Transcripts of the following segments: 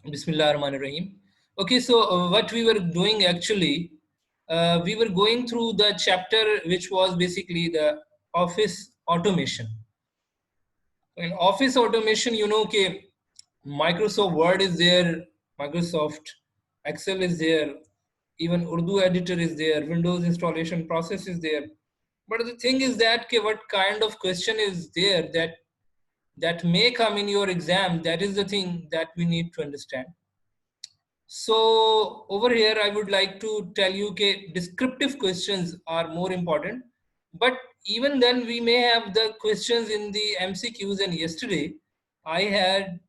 Bismillahirrahmanirrahim. Okay, so what we were doing actually, we were going through the chapter which was basically the office automation. In office automation, okay, Microsoft Word is there, Microsoft Excel is there, even Urdu editor is there, Windows installation process is there. But the thing is that what kind of question is there that may come in your exam, that is the thing that we need to understand. So over here, I would like to tell you that descriptive questions are more important. But even then, we may have the questions in the MCQs. And yesterday, I had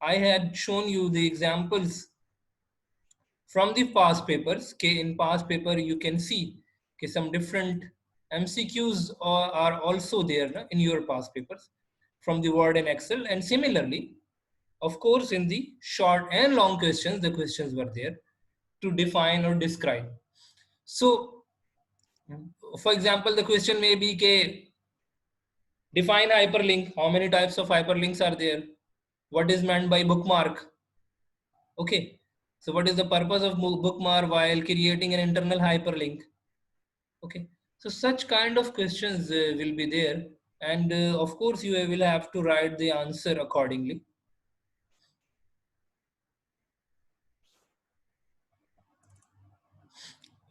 I had shown you the examples from the past papers. Okay, in past paper, you can see some different MCQs are also there in your past papers from the Word and Excel. And similarly, of course, in the short and long questions, the questions were there to define or describe. So, for example, the question may be, define hyperlink. How many types of hyperlinks are there? What is meant by bookmark? Okay. So, what is the purpose of bookmark while creating an internal hyperlink? Okay. So, such kind of questions will be there. And of course, you will have to write the answer accordingly.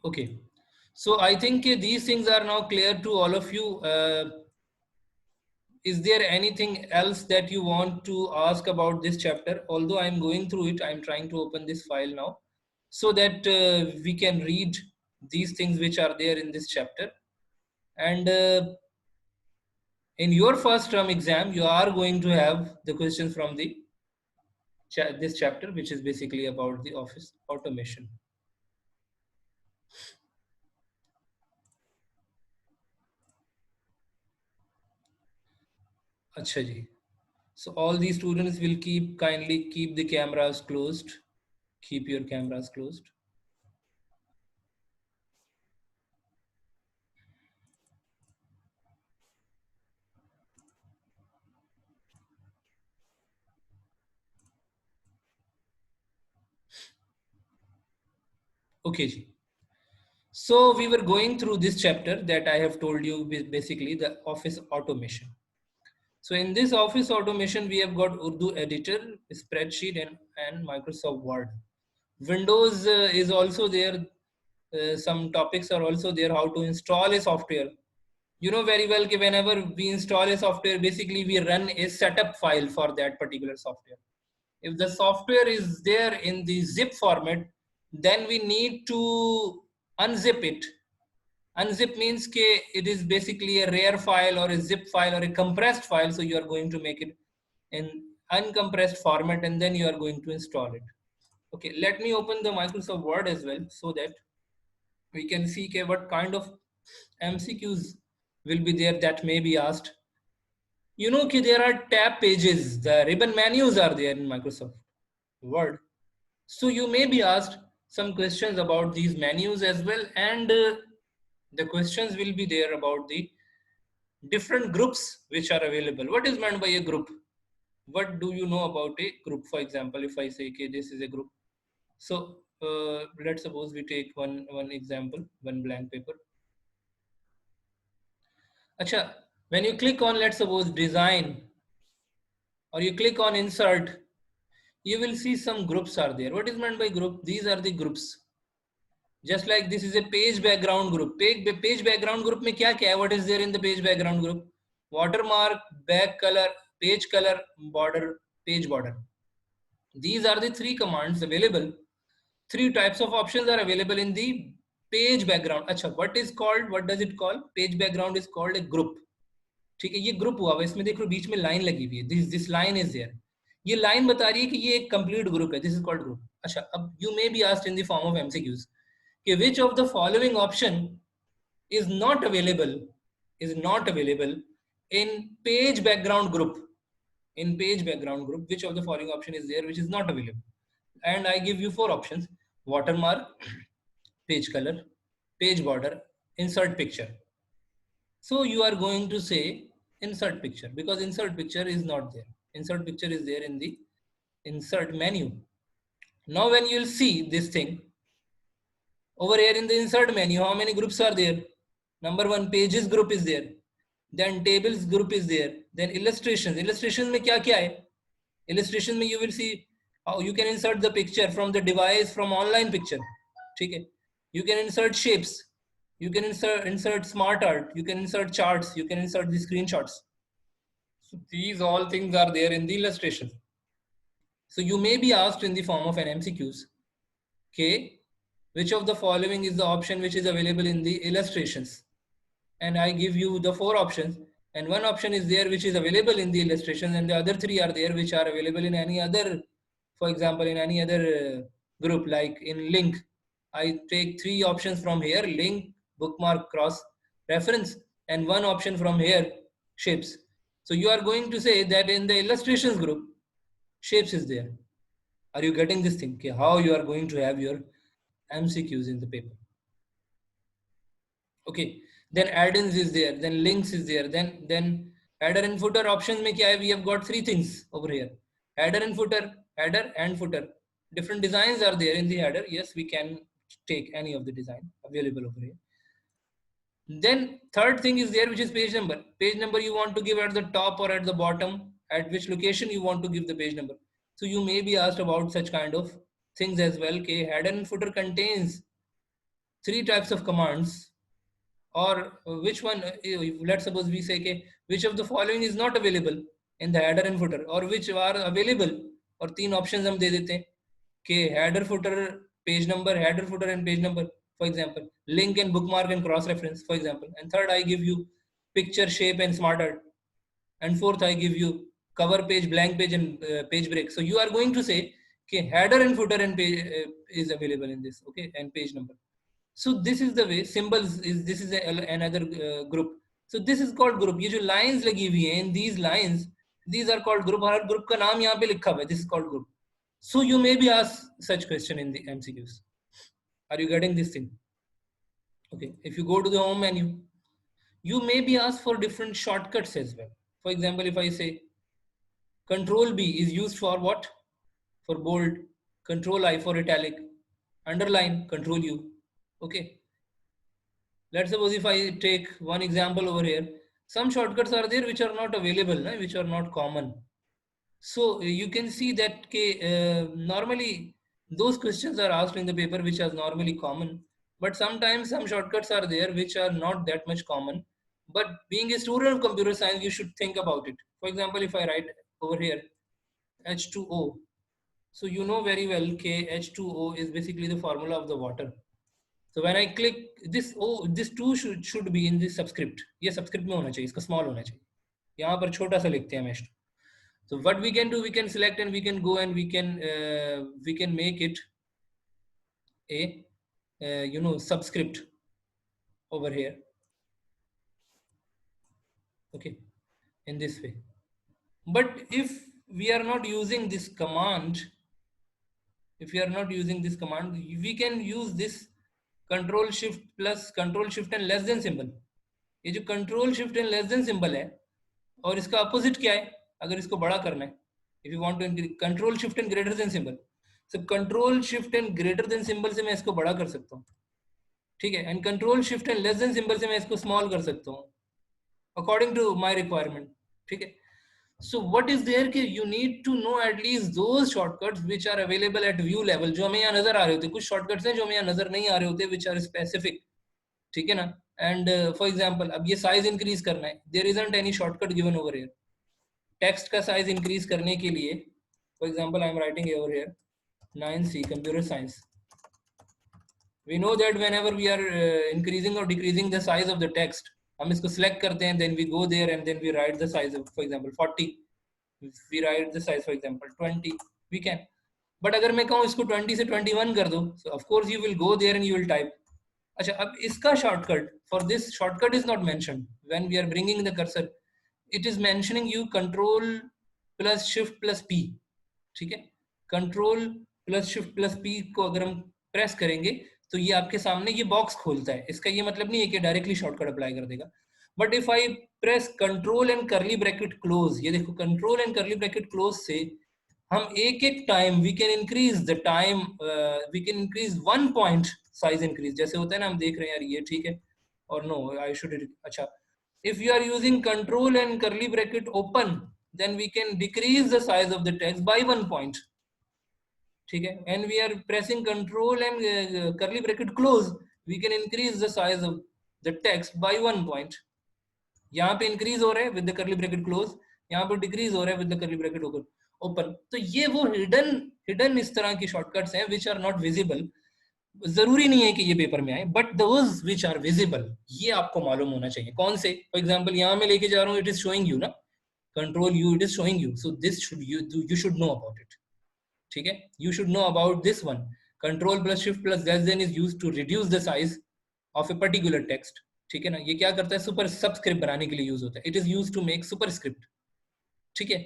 Okay. So I think these things are now clear to all of you. Is there anything else that you want to ask about this chapter? Although I'm going through it, I'm trying to open this file now so that we can read these things which are there in this chapter. And in your first term exam, you are going to have the questions from the this chapter, which is basically about the office automation. Acha ji. So all these students will kindly keep the cameras closed. Keep your cameras closed. Okay, ji. So we were going through this chapter that I have told you, basically the office automation. So in this office automation, we have got Urdu editor, spreadsheet, and Microsoft Word. Windows is also there. Some topics are also there. How to install a software. You know very well that whenever we install a software, basically we run a setup file for that particular software. If the software is there in the zip format, then we need to unzip it. Unzip means it is basically a rare file or a zip file or a compressed file. So you are going to make it in uncompressed format and then you are going to install it. Okay, let me open the Microsoft Word as well so that we can see what kind of MCQs will be there that may be asked. You know there are tab pages, the ribbon menus are there in Microsoft Word. So you may be asked some questions about these menus as well, and the questions will be there about the different groups which are available. What is meant by a group? What do you know about a group? For example, if I say, okay, this is a group. So let's suppose we take one example, one blank paper. Acha, when you click on, let's suppose, design, or you click on insert, you will see some groups are there. What is meant by group? These are the groups. Just like this is a page background group. Page background group में क्या क्या है? What is there in the page background group? Watermark, back color, page color, border, page border. These are the three commands available. Three types of options are available in the page background. अच्छा, what does it call? Page background is called a group. ठीक है, ये group हुआ, इसमें देखो बीच में line लगी हुई है, दिस लाइन इज देयर. ये लाइन बता रही है कि ये एक कंप्लीट ग्रुप है, दिस इज कॉल्ड ग्रुप. अच्छा, अब you may be asked in the form of MCQs कि which of the following option is not available in page background group. In page background group, which of the following option is there which is not available? And I give you four options: watermark, page color, page border, insert picture. So you are going to say insert picture because insert picture is not there. Insert picture is there in the insert menu. Now when you'll see this thing over here in the insert menu, how many groups are there? Number one, pages group is there. Then tables group is there. Then illustrations. Illustrations में क्या क्या है? Illustration में you will see how you can insert the picture from the device from online picture. ठीक है? You can insert shapes. You can insert smart art. You can insert charts. You can insert the screenshots. So these all things are there in the illustration. So you may be asked in the form of an MCQs. Okay, which of the following is the option which is available in the illustrations? And I give you the 4 options, and one option is there which is available in the illustrations, and the other 3 are there which are available in any other, for example, in any other group, like in link. I take 3 options from here: link, bookmark, cross reference, and one option from here, shapes. So you are going to say that in the illustrations group, shapes is there. Are you getting this thing? Okay, how you are going to have your MCQs in the paper? Okay, then add-ins is there, then links is there, then header and footer options में क्या है? We have got 3 things over here: header and footer, header and footer. Different designs are there in the header. Yes, we can take any of the design available over here. Then third thing is there, which is page number. Page number you want to give at the top or at the bottom, at which location you want to give the page number. So you may be asked about such kind of things as well. Okay, header and footer contains 3 types of commands, or which one, let's suppose we say, okay, which of the following is not available in the header and footer, or which are available, और 3 options हम दे देते हैं कि header footer page number, header footer and page number, for example, link and bookmark and cross reference, for example. And third, I give you picture, shape and smart art. And fourth, I give you cover page, blank page and page break. So you are going to say, okay, header and footer and page is available in this, okay, and page number. So this is the way. Symbols is, this is another group. So this is called group. ये जो lines लगी हुई हैं, these lines, these are called group. Her group का नाम यहाँ पे लिखा हुआ है. This is called group. So you may be asked such question in the MCQs. Are you getting this thing? Okay. If you go to the home menu, you may be asked for different shortcuts as well. For example, if I say Control B is used for what? For bold. Control I for italic. Underline. Control U. Okay. Let's suppose if I take one example over here, some shortcuts are there which are not available, which are not common. So you can see that normally those questions are asked in the paper which are normally common, but sometimes some shortcuts are there which are not that much common. But being a student of computer science, you should think about it. For example, if I write over here H2O, so you know very well H2O is basically the formula of the water. So when I click this, oh, this 2 should be in this subscript. ये subscript में होना चाहिए, इसका small होना चाहिए. यहाँ पर छोटा सा लिखते हैं हम H2. So what we can do, we can select and we can go and we can make it a subscript over here. Okay, in this way. But if we are not using this command, we can use this Control Shift plus Control Shift and less than symbol. ये जो Control Shift and less than symbol है, और इसका opposite क्या है? अगर इसको बड़ा करना है, if you want to increase Control Shift and greater than symbol, so Control Shift and greater than symbol से मैं इसको बड़ा कर सकता हूँ, ठीक है, and Control Shift and less than symbol से मैं इसको small कर सकता हूँ, according to my requirement, ठीक है. So what is there कि you need to know at least those shortcuts which are available at view level, जो हमें यहाँ नजर आ रहे होते हैं. कुछ shortcuts हैं जो हमें यहाँ नजर नहीं आ रहे होते, which are specific, ठीक है ना. And for example, अब ये size increase करना है, there isn't any shortcut given over here. Text का size increase करने के लिए, for example, I am writing over here 9C computer science. We know that whenever we are increasing or decreasing the size of the text, हम इसको select करते हैं, then we go there and then we write the size of, for example, 40. We write the size, for example, 20. We can. But अगर मैं कहूँ इसको 20 से 21 कर दो, so of course you will go there and you will type. अच्छा, अब इसका shortcut, for this shortcut is not mentioned when we are bringing the cursor. It is mentioning you Control plus Shift plus P, ठीक है. Control plus Shift plus P को अगर हम press करेंगे तो ये आपके सामने ये बॉक्स खोलता है. इसका ये मतलब नहीं है कि डायरेक्टली शॉर्टकट अप्लाई कर देगा. But if I press control and curly bracket close, ये देखो control and curly bracket close से हम एक एक time we can increase the time, we can increase 1 point size increase, जैसे होता है ना, हम देख रहे हैं यार ये ठीक है और नो आई शुड, अच्छा if you are using control and curly bracket open, then we can decrease the size of the text by 1 point, ठीक है, and we are pressing control and curly bracket close, we can increase the size of the text by 1 point. यहाँ पे increase हो रहा है with the करली bracket close, यहाँ पे डिक्रीज हो रहा है विद द करली ब्रैकेट ओपन। तो ये वो हिडन हिडन इस तरह की शॉर्टकट्स हैं विच आर नॉट विजिबल। जरूरी नहीं है कि ये पेपर में आए, but those which are visible ये आपको मालूम होना चाहिए। कौन से? फॉर एग्जाम्पल यहाँ मैं लेके जा रहा हूँ, इट इज शोइंग यू ना, control you, it is showing you, so this should you should know about it, ठीक है, you should know about this one. Control plus shift plus that then is used to reduce the size of a particular text, ठीक है ना। ये क्या करता है? Super subscript बनाने के लिए यूज होता है, it is use to make superscript, ठीक है।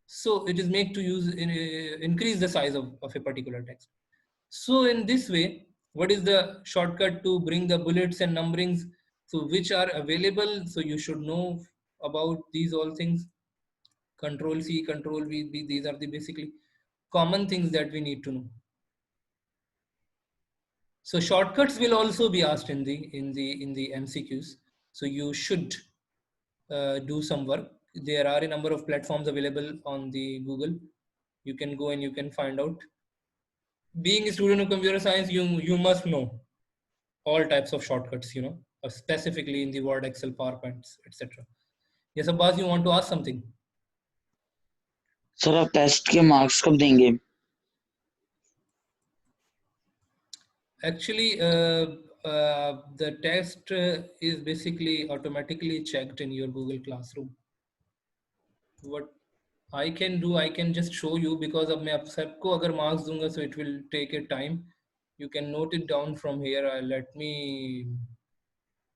So it is make to use increase the size of a particular text. So in this way what is the shortcut to bring the bullets and numberings, so which are available, so you should know about these all things. Control C, control V, these are the basically common things that we need to know. So shortcuts will also be asked in the MCQs. So you should do some work. There are a number of platforms available on the Google. You can go and you can find out. Being a student of computer science, you must know all types of shortcuts. You know, specifically in the Word, Excel, PowerPoint, etc. Yes, Abbas, you want to ask something? Sir आप test के marks कब देंगे? Actually, the test is basically automatically checked in your Google Classroom. What I can do, I can just show you, because अब मैं आप सबको अगर marks दूंगा, so it will take a time. You can note it down from here. Let me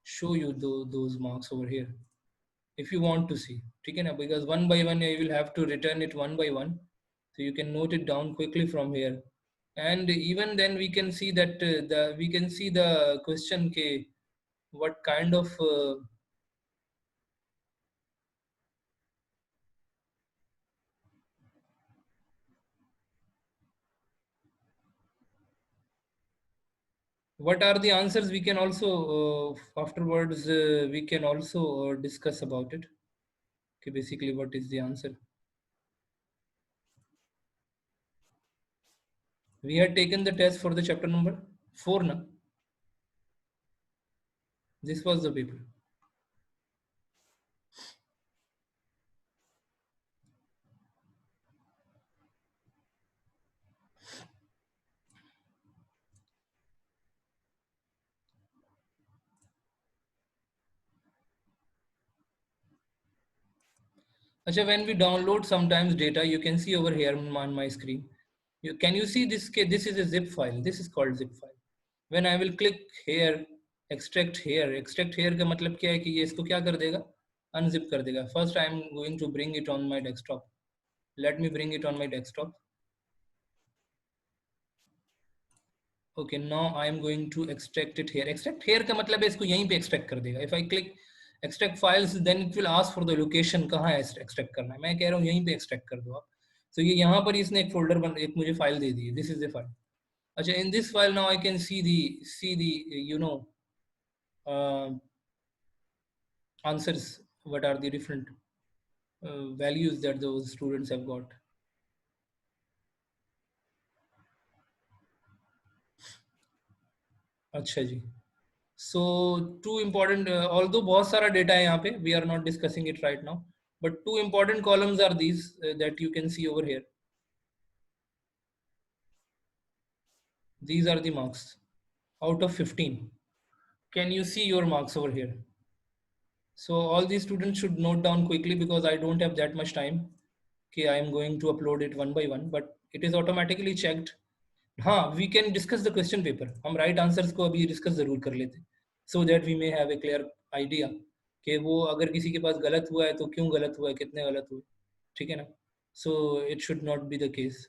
show you those marks over here if you want to see, ठीक है ना, because one by one I will have to return it one by one, so you can note it down quickly from here. And even then we can see that we can see the question ke what kind of what are the answers. We can also afterwards we can also discuss about it, okay, basically what is the answer. We had taken the test for the chapter number 4 na, this was the paper. Achha, when we download sometimes data, you can see over here on my screen, can you see this? This is a zip file, this is called zip file. When I will click here, extract here का मतलब क्या है कि ये इसको क्या कर देगा, unzip कर देगा. First I am going to bring it on my desktop. Let me bring it on my desktop. Okay, now I am going to extract it here. Extract here का मतलब है इसको यहीं पे extract कर देगा. If I click extract files, then it will ask for the location, कहाँ है extract करना है. मैं कह रहा हूँ यहीं पे extract कर दो आप. So ये यहाँ पर इसने एक folder एक मुझे file दे दी है. This is the file. अच्छा, in this file now I can see the you know answers. What are the different values that those students have got. अच्छा जी. So two important, although बहुत सारा data है यहाँ पे, we are not discussing it right now, but two important columns are these that you can see over here. These are the marks out of 15. Can you see your marks over here? So all these students should note down quickly, because I don't have that much time. Okay, I am going to upload it one by one, but it is automatically checked. हाँ, we can discuss the question paper. हम right answers को अभी discuss जरूर कर लेते हैं, so that we may have a clear idea कि वो अगर किसी के पास गलत हुआ है तो क्यों गलत हुआ है, कितने गलत हुए, ठीक है ना. So it should not be the case.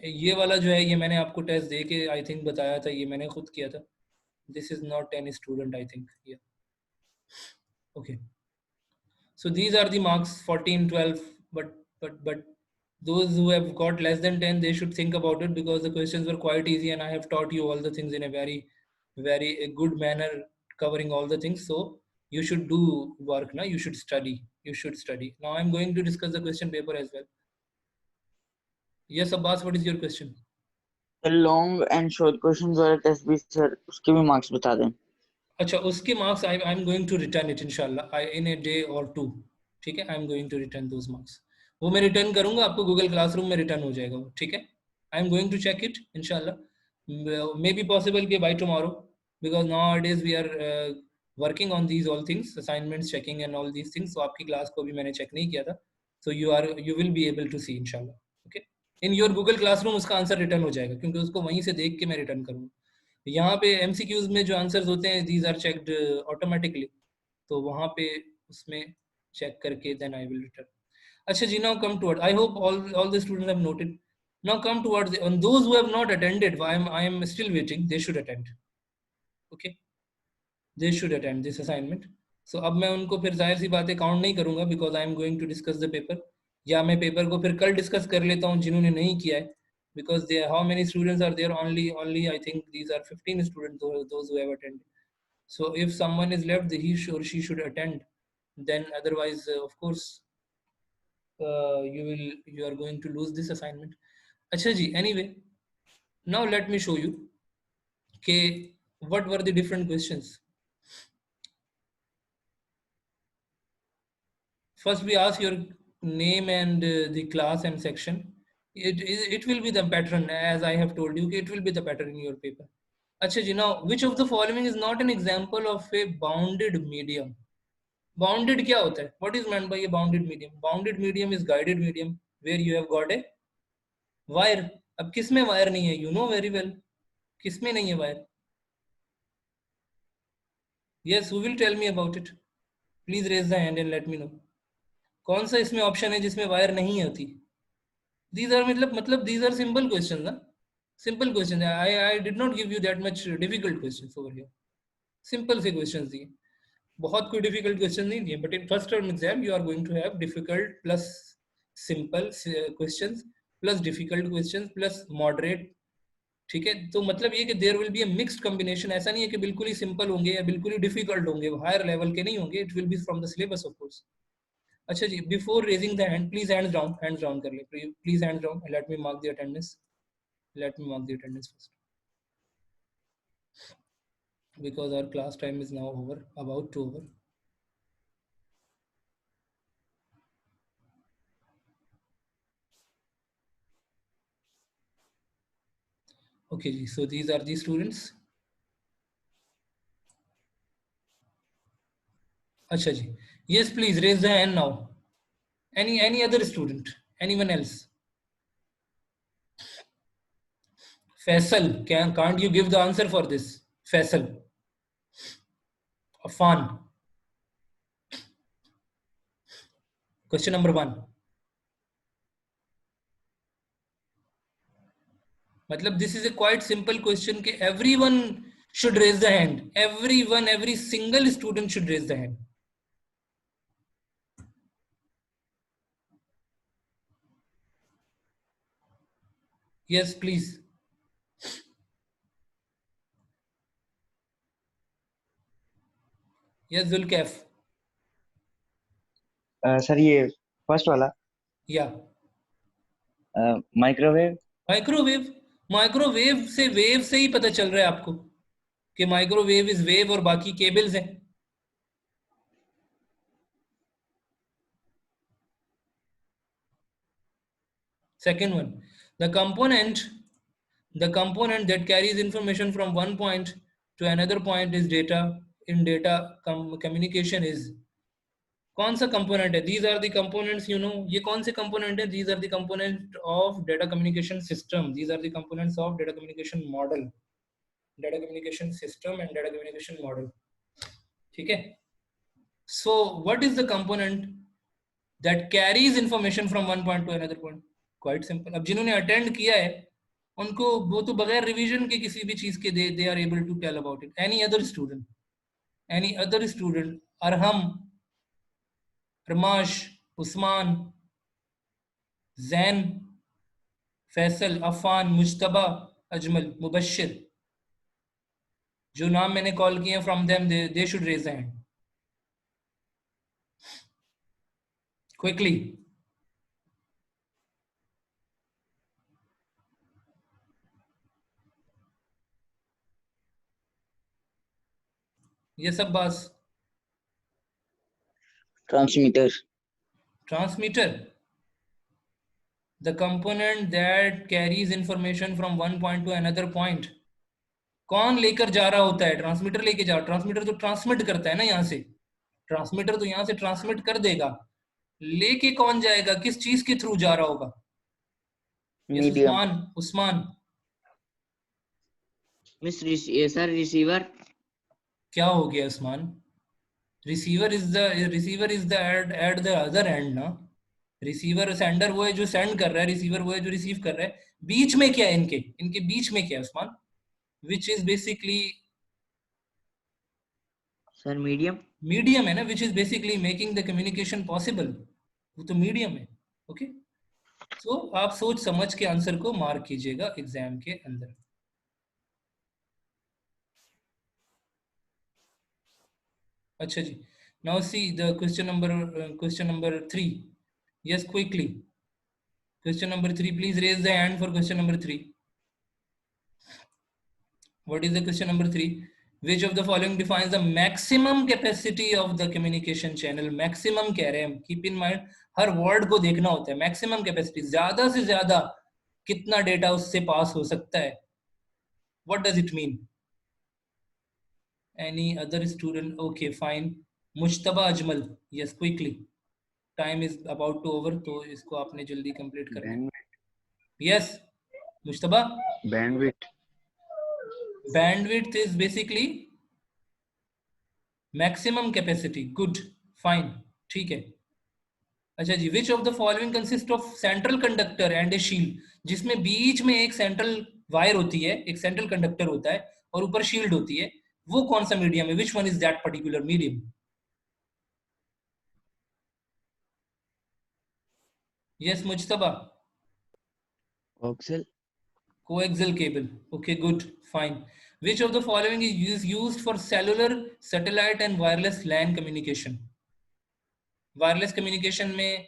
ये वाला जो है, ये मैंने आपको टेस्ट दे के आई थिंक बताया था, ये मैंने खुद किया था. This is not any student, I think. Yeah. Okay. So these are the marks 14, 12, but Those who have got less than 10, they should think about it, because the questions were quite easy and I have taught you all the things in a very good manner, covering all the things. So you should do work now, you should study. Now I'm going to discuss the question paper as well. Yes, Abbas, what is your question? The long and short questions वाला test भी sir उसके भी marks बता दें. अच्छा, उसके marks I am going to return it इंशाल्लाह, I in a day और टू. ठीक है, I am going to return those marks. वो मैं रिटर्न करूंगा, आपको गूगल क्लासरूम में रिटर्न हो जाएगा वो. ठीक है, I am going to check it इंशाल्लाह. मे बी पॉसिबल कि by tomorrow, because now days we are working on these all things, assignments checking and all these things. तो आपकी क्लास को भी मैंने चेक नहीं किया था, so you will be able to see इंशाल्लाह. Okay, in your Google classroom उसका आंसर रिटर्न हो जाएगा, क्योंकि उसको वहीं से देख के मैं रिटर्न करूंगा. यहाँ पे एमसीक्यूज में जो आंसर्स होते हैं, दीज आर चेक्ड ऑटोमेटिकली, तो वहाँ पे उसमें चेक करके देन आई विल रिटर्न. अच्छा जी, now come toward, I hope all the students have noted. Now come towards on those who have not attended, I am still waiting, they should attend. Okay, they should attend this assignment. So अब मैं उनको फिर जाहिर सी बातें count नहीं करूंगा, because I am going to discuss the paper. या मैं पेपर को फिर कल डिस्कस कर लेता हूँ जिन्होंने नहीं किया है, because there how many students are there, only I think these are 15 students, those who have attended. So if someone is left, he or she should attend. Then otherwise, of course, you are going to lose this assignment. Acha ji, anyway, now let me show you okay, what were the different questions. First we ask your name and the class and section. It will be the pattern, as I have told you, it will be the pattern in your paper. Acha ji, now which of the following is not an example of a bounded medium? Bounded क्या होता है? What is meant by a bounded medium? Bounded medium is guided medium where you have got a wire. अब किस में wire नहीं है? You know very well. किस में नहीं है wire? Yes, who will tell me about it? Please raise the hand and let me know. कौन सा इसमें ऑप्शन है जिसमें वायर नहीं होती? These are मतलब these are simple questions, ना? Simple questions. I did not give you that much difficult questions over here. Simple से questions दिए. बहुत कोई difficult question नहीं दिए. But in first term exam you are going to have difficult plus simple questions plus difficult questions plus moderate. ठीक है, तो मतलब ये कि there will be a mixed combination. ऐसा नहीं है कि बिल्कुल ही सिंपल होंगे या बिल्कुल ही डिफिकल्ट होंगे, हायर लेवल के नहीं होंगे. It will be from the syllabus of course. अच्छा जी, before raising the hand, please hands down कर ले, please hands down. Let me mark the attendance. Let me mark the attendance first, because our class time is now over, about to over. Okay ji, so these are the students. Acha ji, yes, please raise the hand now. Any other student, anyone else? Faisal, can't you give the answer for this? Faisal, Afan. Question number 1. मतलब this is a quite simple question कि everyone should raise the hand. Everyone, every single student should raise the hand. Yes, please. Yes, Zulkaf. Sir ये first वाला Yeah. Microwave. Microwave से wave से ही पता चल रहा है आपको कि माइक्रोवेव इज वेव और बाकी केबल्स हैं. Second one, the component that carries information from one point to another point is data. In data communication is कौन सा कंपोनेंट है? These are the components, you know. ये कौन से कंपोनेंट है? These are the component of data communication system. These are the components of data communication model. Data communication system and data communication model. ठीक है. So what is the component that carries information from one point to another point? Quite simple. अब जिन्होंने attend किया है उनको वो तो बगैर रिवीजन के किसी भी चीज के they are able to tell about it. Any other student, Arham, रमाश, Usman, Jain, Faisal, Affan, Mushtaba, Ajmal, Mubashshir, जो नाम मैंने कॉल किए from them they should raise hand quickly. ये सब बस. Transmitter. Transmitter, the component that carries information from one point to another point. कौन लेकर जा रहा होता है? ट्रांसमीटर लेके जा. ट्रांसमीटर तो ट्रांसमिट करता है ना यहाँ से. ट्रांसमीटर तो यहाँ से ट्रांसमिट कर देगा. लेके कौन जाएगा? किस चीज के थ्रू जा रहा होगा? Yes Medium. Usman. Usman Miss, yes sir, receiver. क्या हो गया Usman? Receiver is the at the other and ना. रिसीवर सेंडर वो है जो सेंड कर रहा है, रिसीवर वो है जो रिसीव कर रहा है. बीच में क्या है? इनके बीच में क्या है Usman? Which is basically Sir, medium. Medium है ना, which is basically making the communication possible. वो तो मीडियम है. ओके, सो आप सोच समझ के आंसर को मार्क कीजिएगा एग्जाम के अंदर. अच्छा जी, now see the question number 3. Yes quickly. Question number 3, please raise the hand for question number 3. What is the question number 3? Which of the following defines the maximum capacity of the communication channel? Maximum कह रहे हैं. Keep in mind, her word को देखना होता है. Maximum capacity, ज़्यादा से ज़्यादा कितना data उससे pass हो सकता है. What does it mean? Any other student? Okay, fine. Mushtaba Ajmal. Yes, quickly. Time is about to over, तो इसको आपने जल्दी complete करना है. Yes, Mushtaba. Bandwidth. Bandwidth is basically maximum capacity. Good, fine, ठीक है. अच्छा जी, which of the following consist of central conductor and a shield? जिसमें बीच में एक सेंट्रल वायर होती है, एक सेंट्रल कंडक्टर होता है और ऊपर शील्ड होती है. वो कौन सा मीडियम है? Which one is that particular medium? Yes, Mujtaba. Coaxial. Coaxial cable. Okay, good, fine. Which of the following is used for cellular, satellite and wireless LAN communication? Wireless communication में,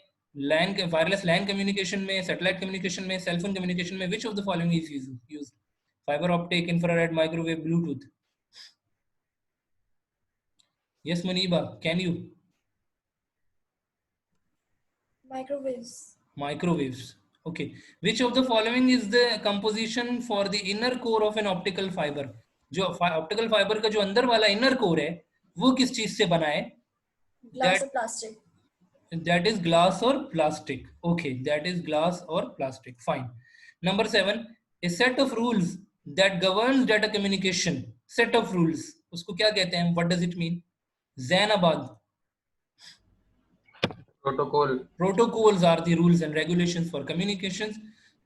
वायरलेस लैन कम्युनिकेशन में, satellite communication में, cellphone communication में, which of the following is used? Fibre optic, infrared, microwave, Bluetooth. Yes Muneeba, can you? Microwaves. Microwaves. Okay. Which of the following is the composition for the inner core of an optical fiber? जो optical fibre का जो अंदर वाला inner core है वो किस चीज से बना है? Glass or plastic. That is glass or plastic. Okay, that is glass or plastic. Fine. Number 7, a set of rules that governs data communication. Set of rules. उसको क्या कहते हैं? What does it mean? Zainabad. Protocol. Protocols are the rules and regulations for communications.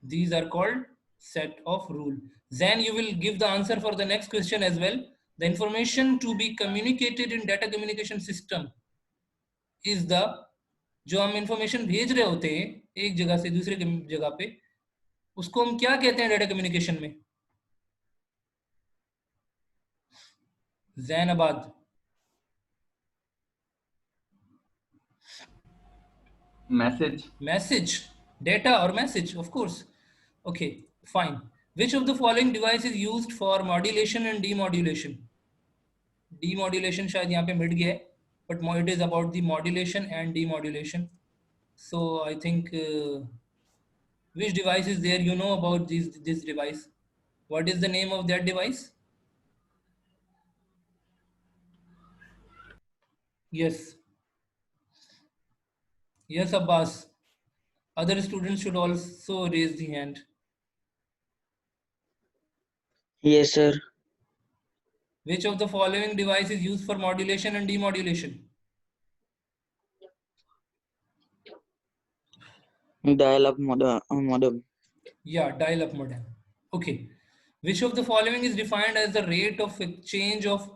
These are called set of rule. Zain, you will give the answer for the next question as well. The information to be communicated in data communication system is the, जो हम information भेज रहे होते हैं एक जगह से दूसरे जगह पे, उसको हम क्या कहते हैं डाटा कम्युनिकेशन में? जैनबाद. Message. Message, data or message, of course. Okay, fine. Which of the following device is used for modulation and demodulation? Demodulation शायद यहाँ पे मिट गया है, but it is about the modulation and demodulation. So I think which device is there? You know about this device. What is the name of that device? Yes. Yes, Abbas. Other students should also raise the hand. Yes sir. Which of the following device is used for modulation and demodulation? Dial-up modem. Yeah, dial-up modem. Okay. Which of the following is defined as the rate of exchange of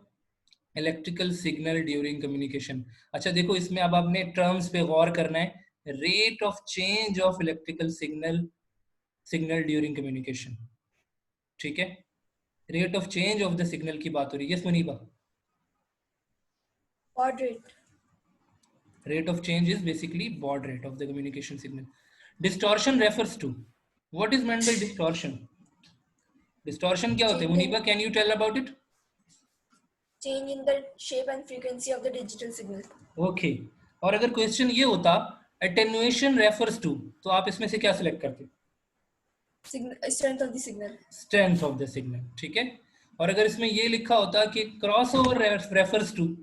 electrical signal during communication? अच्छा देखो, इसमें अब आपने terms पे गौर करना है. rate of change of electrical signal during communication. ठीक है, rate of change of the signal की बात हो रही है. Yes, Muniba. Baud rate. Rate of change is basically baud rate of the communication signal. Distortion refers to, what is meant by distortion? Distortion क्या होता है? Muniba, can you tell about it? Change in the shape and frequency of the digital signal. Okay. और अगर question ये होता attenuation refers to, तो आप इसमें से क्या सिलेक्ट करते? Strength of the signal. Strength of the signal. ठीक है. और अगर इसमें ये लिखा होता कि crossover refers to,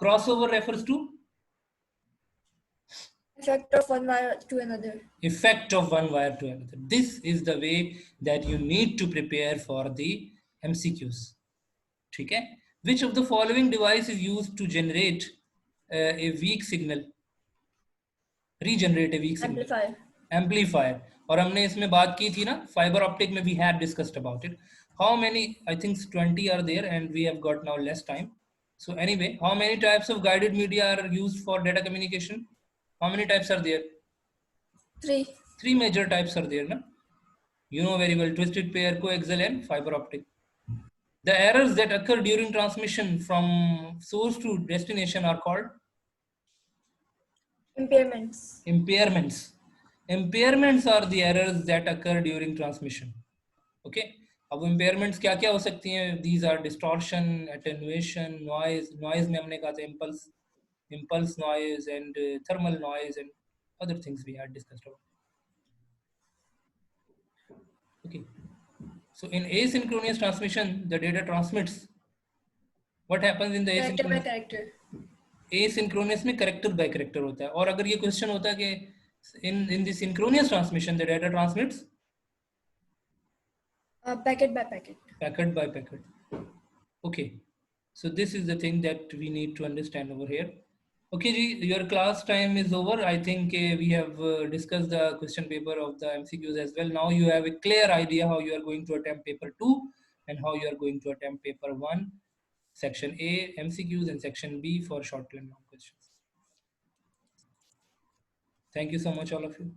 crossover refers to Effect of one wire to another. effect of one wire to another. This is the way that you need to prepare for the MCQs. ठीक है. Which of the following device is used to generate a weak signal? Regenerate a weak signal. Amplifier. Amplifier. और हमने इसमें बात की थी ना, fiber optic में we had discussed about it. How many? I think 20 are there and we have got now less time. So anyway, how many types of guided media are used for data communication? How many types are there? 3. 3 major types are there, na? You know very well, twisted pair, coaxial and fiber optic. The errors that occur during transmission from source to destination are called Impairments. impairments. Impairments are the errors that occur during transmission. Okay. अब impairments क्या क्या हो सकती हैं? These are distortion, attenuation, noise. Noise में हमने कहा था impulse noise and thermal noise and other things we had discussed about. Okay. So in asynchronous transmission, the data transmits. What happens in the Character by asynchronous? character. Asynchronous में character by character होता है. और अगर ये question होता है कि in the synchronous transmission, the data transmits Packet by packet. packet by packet. Okay. So this is the thing that we need to understand over here. Okay, Ji, your class time is over. I think we have discussed the question paper of the MCQs as well. Now you have a clear idea how you are going to attempt paper 2 and how you are going to attempt paper 1, section A MCQs and section B for short and long questions. Thank you so much, all of you.